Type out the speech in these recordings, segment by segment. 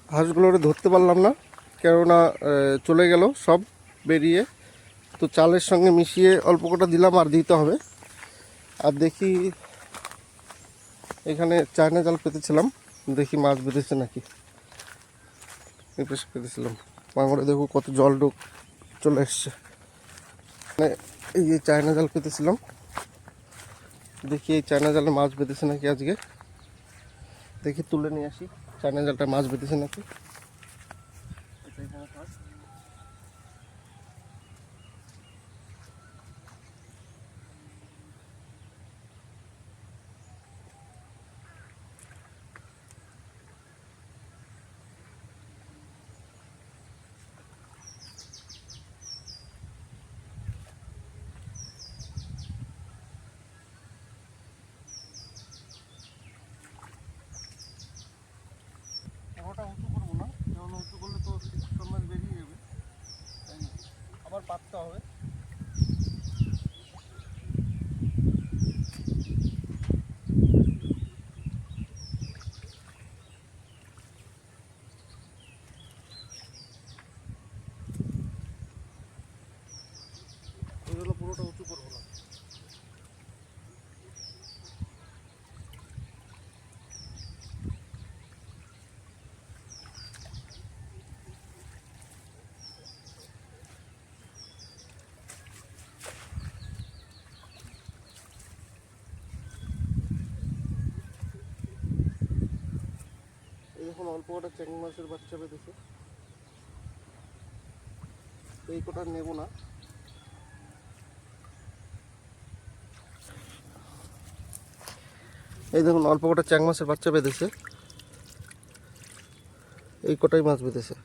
হাঁসগুলোরে ধরতে পারলাম না, কেননা চলে গেল সব বেরিয়ে। তো চালের সঙ্গে মিশিয়ে অল্প কটা দিলাম, আর দিতে হবে। আর দেখি এখানে চায়না জাল পেতেছিলাম, দেখি মাছ বেঁধেছে নাকি। এই পাশে পেতেছিলাম, মাঙরে দেখো কত জল চলে এসছে। মানে এই যে চায়না জাল পেতেছিলাম, দেখি এই চায়না জালে মাছ বেঁধেছে নাকি আজকে। দেখি তুলে নিয়ে আসি চায়না জালটা মাছ বেঁধেছে নাকি। পুরোটা উঁচু করবো না, কারণ উঁচু করলে তো সব মাছ বেরিয়ে যাবে, আবার পাততে হবে। ওই জন্য পুরোটা উঁচু করবো না। এই দেখুন অল্প কটা চিংড়ি মাছের বাচ্চা বেঁধেছে, এই কটা নেব না। এই দেখুন অল্প কটা চ্যাং মাছের বাচ্চা বেঁধেছে, এই কটাই মাছ বেঁধেছে।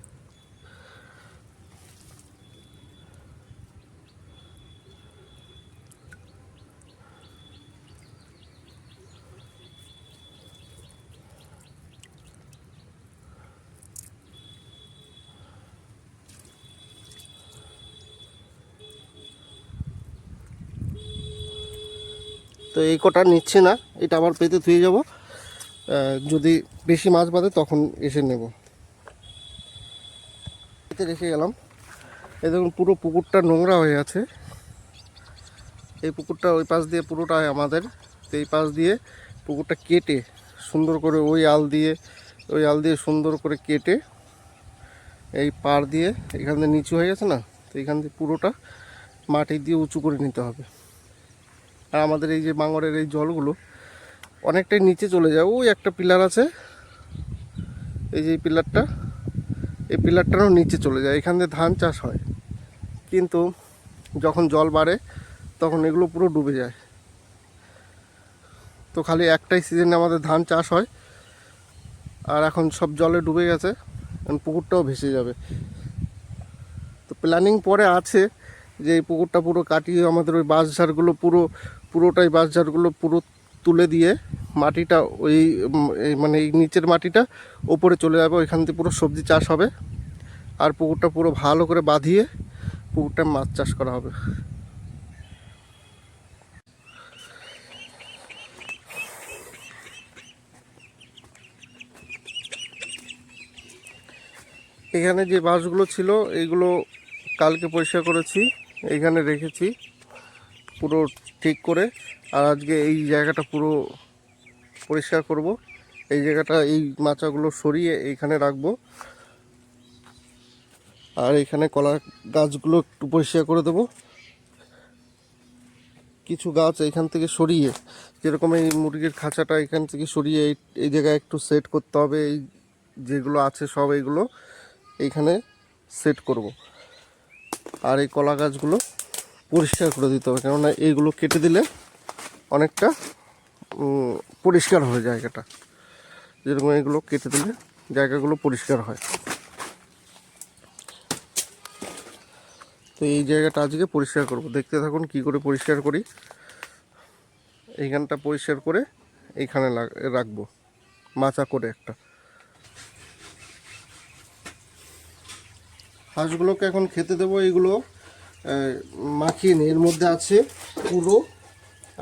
তো এই কটা নিচ্ছে না, এটা আবার পেতে ধুয়ে যাব, যদি বেশি মাছ বাঁধে তখন এসে নেব। পেতে রেখে গেলাম। এই দেখুন পুরো পুকুরটা নোংরা হয়ে আছে। এই পুকুরটা ওই পাশ দিয়ে পুরোটাই আমাদের। তো এই পাশ দিয়ে পুকুরটা কেটে সুন্দর করে ওই আল দিয়ে সুন্দর করে কেটে এই পাড় দিয়ে এখান দিয়ে নিচু হয়ে গেছে না, তো এখান দিয়ে পুরোটা মাটি দিয়ে উঁচু করে নিতে হবে। আর আমাদের এই যে মাঙরের এই জলগুলো অনেকটাই নিচে চলে যায়। ওই একটা পিলার আছে, এই যে পিলারটা, এই পিলারটারও নিচে চলে যায়। এখান দিয়ে ধান চাষ হয়, কিন্তু যখন জল বাড়ে তখন এগুলো পুরো ডুবে যায়। তো খালি একটাই সিজনে আমাদের ধান চাষ হয়, আর এখন সব জলে ডুবে গেছে, পুকুরটাও ভেসে যাবে। তো প্ল্যানিং পরে আছে যে এই পুকুরটা পুরো কাটিয়ে আমাদের ওই বাঁশঝাড়গুলো পুরোটাই বাঁশঝাড়গুলো পুরো তুলে দিয়ে মাটিটা ওই মানে এই নিচের মাটিটা ওপরে চলে যাবে, ওইখান থেকে পুরো সবজি চাষ হবে। আর পুকুরটা পুরো ভালো করে বাঁধিয়ে পুকুরটা মাছ চাষ করা হবে। এখানে যে বাঁশগুলো ছিল এইগুলো কালকে পরিষ্কার করেছি, এইখানে রেখেছি পুরো ঠিক করে। আর আজকে এই জায়গাটা পুরো পরিষ্কার করব। এই জায়গাটা এই মাচাগুলো সরিয়ে এইখানে রাখবো। আর এখানে কলা গাছগুলো একটু পরিষ্কার করে দেবো। কিছু গাছ এইখান থেকে সরিয়ে, যেরকম এই মুরগির খাঁচাটা এখান থেকে সরিয়ে এই জায়গায় একটু সেট করতে হবে। এই যেগুলো আছে সব এইগুলো এইখানে সেট করব। আর এই কলা গাছগুলো পরিষ্কার করে দিতে হবে, কেননা এইগুলো কেটে দিলে অনেকটা পরিষ্কার হয় জায়গাটা। যেরকম এগুলো কেটে দিলে জায়গাগুলো পরিষ্কার হয়। তো এই জায়গাটা আজকে পরিষ্কার করব, দেখতে থাকুন কি করে পরিষ্কার করি। এইখানটা পরিষ্কার করে এইখানে রাখবো মাচা করে একটা। হাঁসগুলোকে এখন খেতে দেবো। এইগুলো মাখিয়ে নিই, এর মধ্যে আছে পুরো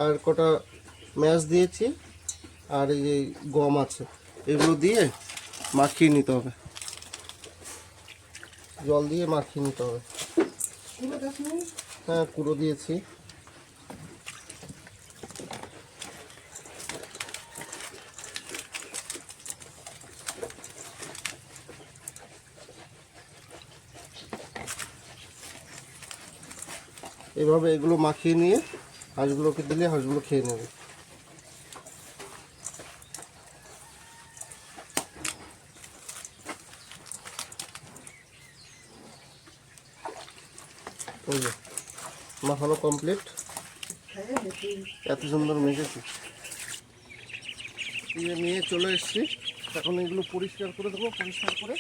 আর কটা ম্যাশ দিয়েছি, আর এই গম আছে, এগুলো দিয়ে মাখিয়ে নিতে হবে। জল দিয়ে মাখিয়ে নিতে হবে। হ্যাঁ, কুড়ো দিয়েছি। এভাবে এগুলো মাখিয়ে নিয়ে হাঁসগুলোকে দিলে হাঁসগুলো খেয়ে নেবে। ওই যে মাখানো কমপ্লিট। এত সুন্দর মেখেছি। নিয়ে চলে এসেছি। এখন এগুলো পরিষ্কার করে দেবো, পরিষ্কার করে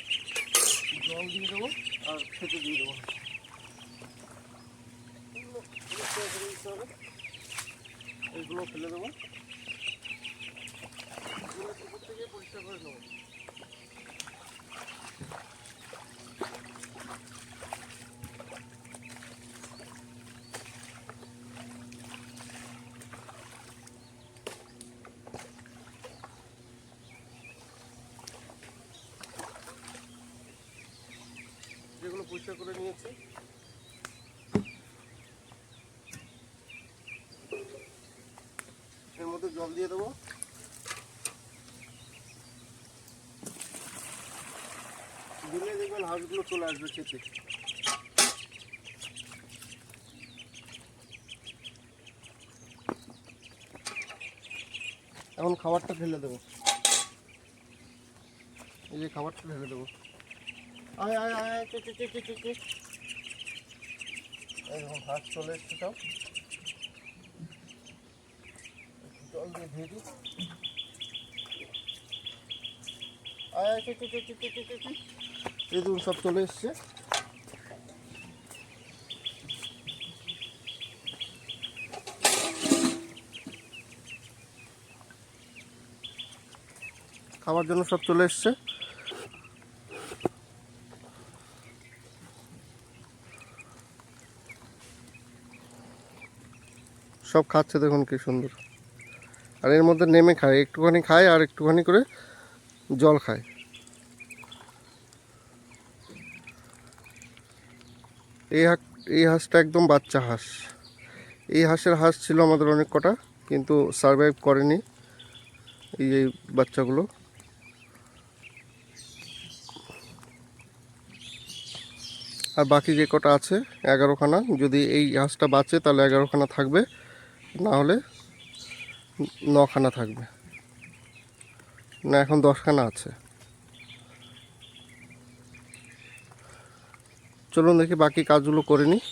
জল দিয়ে দেবো আর খেতে দিয়ে দেবো। এইগুলো ফেলে দেবো, পুকুর থেকে পরিষ্কার করে নেবো। যেগুলো পরিষ্কার করে নিয়েছি এর মধ্যে জল দিয়ে দেবো। দিলে দেখবেন হাঁসগুলো চলে আসবে খেতে। এখন খাবারটা ঢেলে দেবো। এই যে খাবারটা ঢেলে দেবো। আয় আয় আয় আয়, চে চে চে চে চে। এই দেখুন হাঁস চলে এসছে সব। জল দিয়ে ধুয়ে দিই। আয় আয়, চে চে চে চে চে চে চে। এই দেখুন সব চলে এসছে। খাবার জন্য সব চলে এসছে। সব খাচ্ছে, দেখুন কি সুন্দর। আর এর মধ্যে নেমে খায়, একটুখানি খায় আর একটুখানি করে জল খায়। এই হাঁসটা একদম বাচ্চা হাঁস। এই হাঁস ছিল আমাদের অনেক কটা, কিন্তু সারভাইভ করেনি এই বাচ্চাগুলো। আর বাকি যে কটা আছে 11খানা, যদি এই হাঁসটা বাঁচে তাহলে 11খানা থাকবে, না হলে 9খানা থাকবে। না, এখন 10খানা আছে। চলুন দেখি বাকি কাজগুলো করে নিই।